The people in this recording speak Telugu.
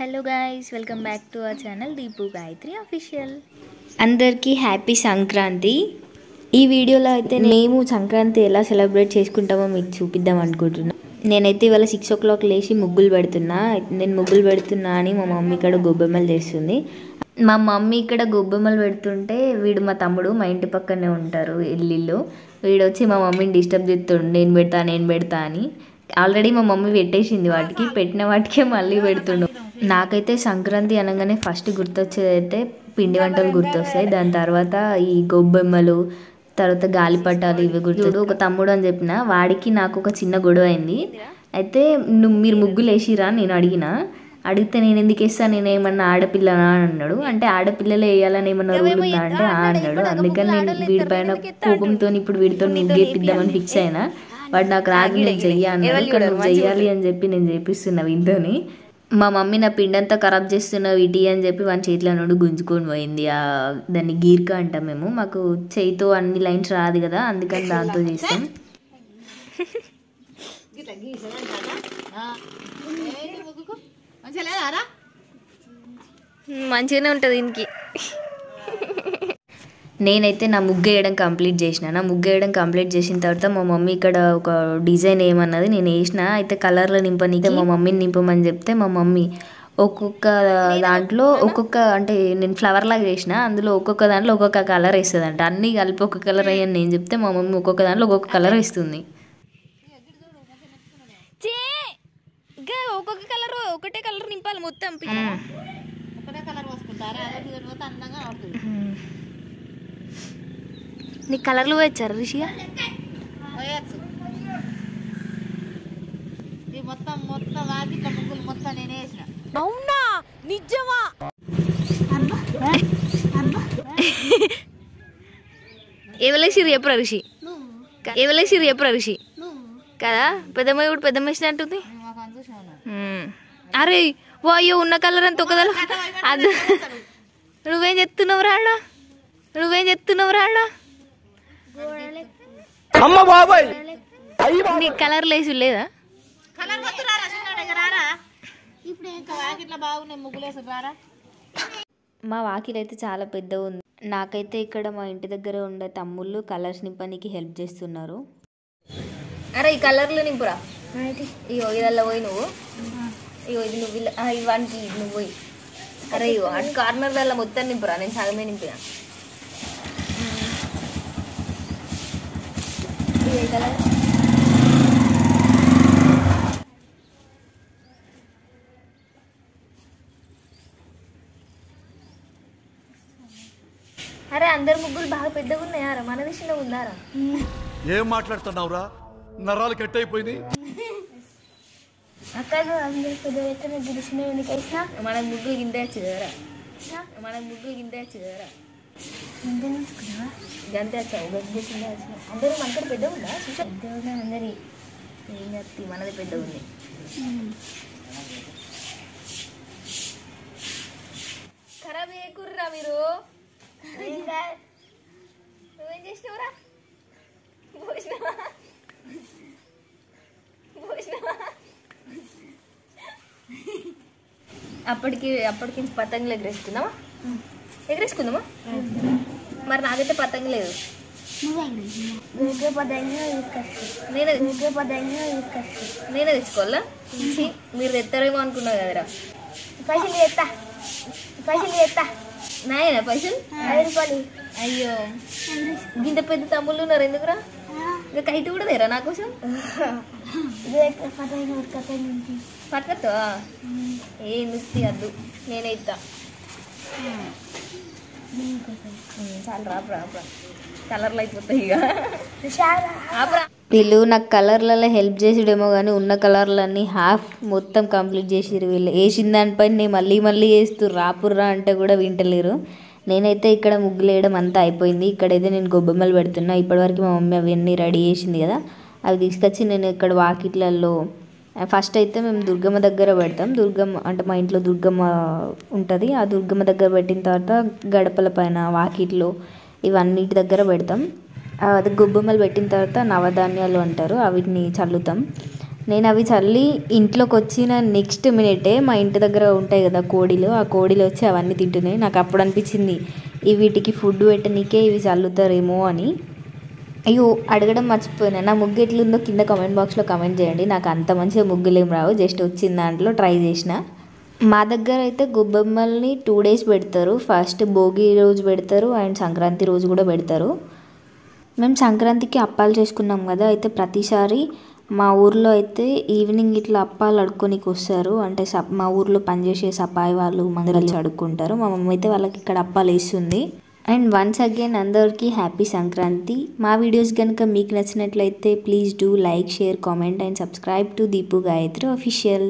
Hello guys, welcome back to our channel Deepu Gayatri official. అందరికీ హ్యాపీ సంక్రాంతి. ఈ వీడియోలో అయితే మేము సంక్రాంతి ఎలా సెలబ్రేట్ చేసుకుంటామో మీకు చూపిద్దాం అనుకుంటున్నా. నేనైతే ఇవాళ 6 o'clock లేచి ముగ్గులు పెడుతున్నా. నేను ముగ్గులు పెడుతున్నా అని మా మమ్మీ ఇక్కడ గొబ్బెమ్మలు చేస్తుంది. మా మమ్మీ ఇక్కడ గొబ్బెమ్మలు పెడుతుంటే వీడు మా తమ్ముడు మా ఇంటి పక్కనే ఉంటారు ఇల్లు. వీడు వచ్చి మా మమ్మీని డిస్టర్బ్ చేస్తుండు, నేను పెడతా అని. ఆల్రెడీ మా మమ్మీ పెట్టేసింది, వాటికి పెట్టిన వాటికే మళ్ళీ పెడుతుండు. నాకైతే సంక్రాంతి అనగానే ఫస్ట్ గుర్తొచ్చేది అయితే పిండి వంటలు గుర్తొస్తాయి. దాని తర్వాత ఈ గొబ్బెమ్మలు, తర్వాత గాలిపటాలు ఇవి గుర్తు. ఒక తమ్ముడు అని చెప్పిన వాడికి నాకు ఒక చిన్న గొడవ అయింది. అయితే మీరు ముగ్గులు వేసిరా నేను అడిగితే నేను ఎందుకు వేస్తాను, నేను ఏమన్నా ఆడపిల్లనా అని అన్నాడు. అంటే ఆడపిల్లలే వేయాలని ఏమన్నా రూల్ ఉందా అంటే అన్నాడు. అందుకని నేను వీడి పైన కోపంతో ఇప్పుడు వీడితో ముగ్గేపిద్దామని ఫిక్స్ అయినా. వాడు నాకు రాదు, నేను చెయ్యాలి నువ్వు చెయ్యాలి అని చెప్పి నేను చేపిస్తున్నా వీడితోని. మా మమ్మీ నా పిండంతా ఖరాబ్ చేస్తున్నావు ఇటీ అని చెప్పి వాని చేతిలో నుండి గుంజుకొని పోయింది. దాన్ని గీర్క అంటాం మేము. మాకు చేయితో అన్ని లైన్స్ రాదు కదా, అందుకని దాంతో చేస్తాం. మంచిగానే ఉంటుంది దీనికి. నేనైతే నా ముగ్గు వేయడం కంప్లీట్ చేసిన. నా ముగ్గు వేయడం కంప్లీట్ చేసిన తర్వాత మా మమ్మీ ఇక్కడ ఒక డిజైన్ ఏమన్నది, నేను వేసిన. అయితే కలర్లో నింపనీకే మా మమ్మీని నింపమని చెప్తే మా మమ్మీ ఒక్కొక్క దాంట్లో ఒక్కొక్క, అంటే నేను ఫ్లవర్ లాగా చేసిన, అందులో ఒక్కొక్క దాంట్లో ఒక్కొక్క కలర్ వేస్తుంది అంట. అన్నీ కలిపి ఒక్కొక్క కలర్ అయ్యని నేను చెప్తే మా మమ్మీ ఒక్కొక్క దాంట్లో ఒక్కొక్క కలర్ వేస్తుంది. ఒక్కొక్క కలర్ ఒకటే కలర్ నింపాలి మొత్తం. నీ కలర్లు వచ్చారు రిషిగా మొత్తం వాకిట్ల ముగ్గులు మొత్తం నేనే వేసిన. అవునా, నిజమా? ఎవలేసిరు ఎప్పుడు ఋషి, ఎవలేసిరు ఎప్పుడు ఋషి కదా. పెద్దమ్మ ఇప్పుడు పెద్దమ్మ వేసినట్టుంది. అరే వాయో, ఉన్న కలర్ అంత ఒకదల. అది నువ్వేం చెప్తున్నావు రాడా, నీ కలర్ లేసు లేదా? మా వాకిలు అయితే చాలా పెద్ద ఉంది. నాకైతే ఇక్కడ మా ఇంటి దగ్గర ఉండే తమ్ముళ్ళు కలర్స్ నింపడానికి హెల్ప్ చేస్తున్నారు. అరే ఈ కలర్లు నింపురా. ఇగో ఇదల్లా పోయి నువ్వు, ఇగో ఇది నువ్వు ఇవానికి నువ్వు పోయి. అరే ఇగో అటు కార్నర్లలో మొత్తం నింపురా, నేను సగమే నింపినా. కలర్ అరే అందరు ముగ్గురు బాగా పెద్దగా ఉన్నాయారా, మన విషయంలో ఉన్నారా? ఏం మాట్లాడుతున్నావురా, నరాలు కట్ అయిపోయింది. అక్క అందరు పెద్దగా గిరిసిన మన ముగ్గురు కింద వచ్చేదారా, గంతే వచ్చావు గంటే అందరూ మనకడ పెద్ద ఉందా? పెద్ద ఉన్నా అందరి ఏం చెప్తి, మనది పెద్ద ఉంది. ఖరాబ్ చేయకుర్రా మీరు. నువ్వేం చేసినావురా? అప్పటికి పతంగులు ఎగరేసుకుందామా? మరి నాకైతే పతంగి లేదు. నేనే తెచ్చుకోవాలా? మీరు తెస్తారేమో అనుకున్నా కదరా. పైసలు చేస్తా నాయనా, పైసలు 5 రూపాయలు. అయ్యో ఇంత పెద్ద తమ్ముళ్ళు ఉన్నారు ఎందుకురా? ఇంకా కైట్ కూడా దేరా నా కోసం? పట్టుకొస్తావా? ఏ నుస్తి అద్దు, నేనే ఇస్తా. చాలా రాపురా, కలర్లు అయిపోతాయి ఇక. వీళ్ళు నాకు కలర్లలో హెల్ప్ చేసిడేమో కానీ ఉన్న కలర్లన్నీ హాఫ్ మొత్తం కంప్లీట్ చేసిరు. వీళ్ళు వేసిన దానిపైన నేను మళ్ళీ వేస్తూ రాపుర్రా అంటే కూడా వింటలేరు. నేనైతే ఇక్కడ ముగ్గులు వేయడం అంతా అయిపోయింది. ఇక్కడైతే నేను గొబ్బెమ్మలు పెడుతున్నా. ఇప్పటివరకు మా మమ్మీ అవన్నీ రెడీ చేసింది కదా, అవి తీసుకొచ్చి నేను ఇక్కడ వాకిట్లలో ఫస్ట్ అయితే మేము దుర్గమ్మ దగ్గర పెడతాం. దుర్గమ్మ అంటే మా ఇంట్లో దుర్గమ్మ ఉంటుంది. ఆ దుర్గమ్మ దగ్గర పెట్టిన తర్వాత గడపల పైన, వాకిట్లో ఇవన్నిటి దగ్గర పెడతాం. అది గొబ్బెమ్మలు పెట్టిన తర్వాత నవధాన్యాలు అంటారు, వీటిని చల్లుతాం. నేను అవి చల్లి ఇంట్లోకి వచ్చిన నెక్స్ట్ మినిటే మా ఇంటి దగ్గర ఉంటాయి కదా కోడిలు, ఆ కోడిలు వచ్చి అవన్నీ తింటున్నాయి. నాకు అప్పుడు అనిపించింది వీటికి ఫుడ్ పెట్టనీకే ఇవి చల్లుతారేమో అని. అయ్యో అడగడం మర్చిపోయినా, నా ముగ్గు ఎట్లుందో కింద కామెంట్ బాక్స్లో కామెంట్ చేయండి. నాకు అంత మంచిగా ముగ్గులు ఏం రావు, జస్ట్ వచ్చిన దాంట్లో ట్రై చేసిన. మా దగ్గర అయితే గొబ్బెమ్మల్ని 2 days పెడతారు. ఫస్ట్ భోగి రోజు పెడతారు అండ్ సంక్రాంతి రోజు కూడా పెడతారు. మేము సంక్రాంతికి అప్పాలు చేసుకున్నాం కదా, అయితే ప్రతిసారి మా ఊర్లో అయితే ఈవినింగ్ ఇట్లా అప్పాలు అడుక్కోనికి వస్తారు. అంటే మా ఊర్లో పనిచేసే సపాయి వాళ్ళు మంగళి అడుక్కుంటారు. మా మమ్మీ అయితే వాళ్ళకి ఇక్కడ అప్పాలు వేస్తుంది. అండ్ వన్స్ అగైన్ అందరికీ హ్యాపీ సంక్రాంతి. మా వీడియోస్ కనుక మీకు నచ్చినట్లయితే please do like, share, comment and subscribe to Deepu Gayatri official.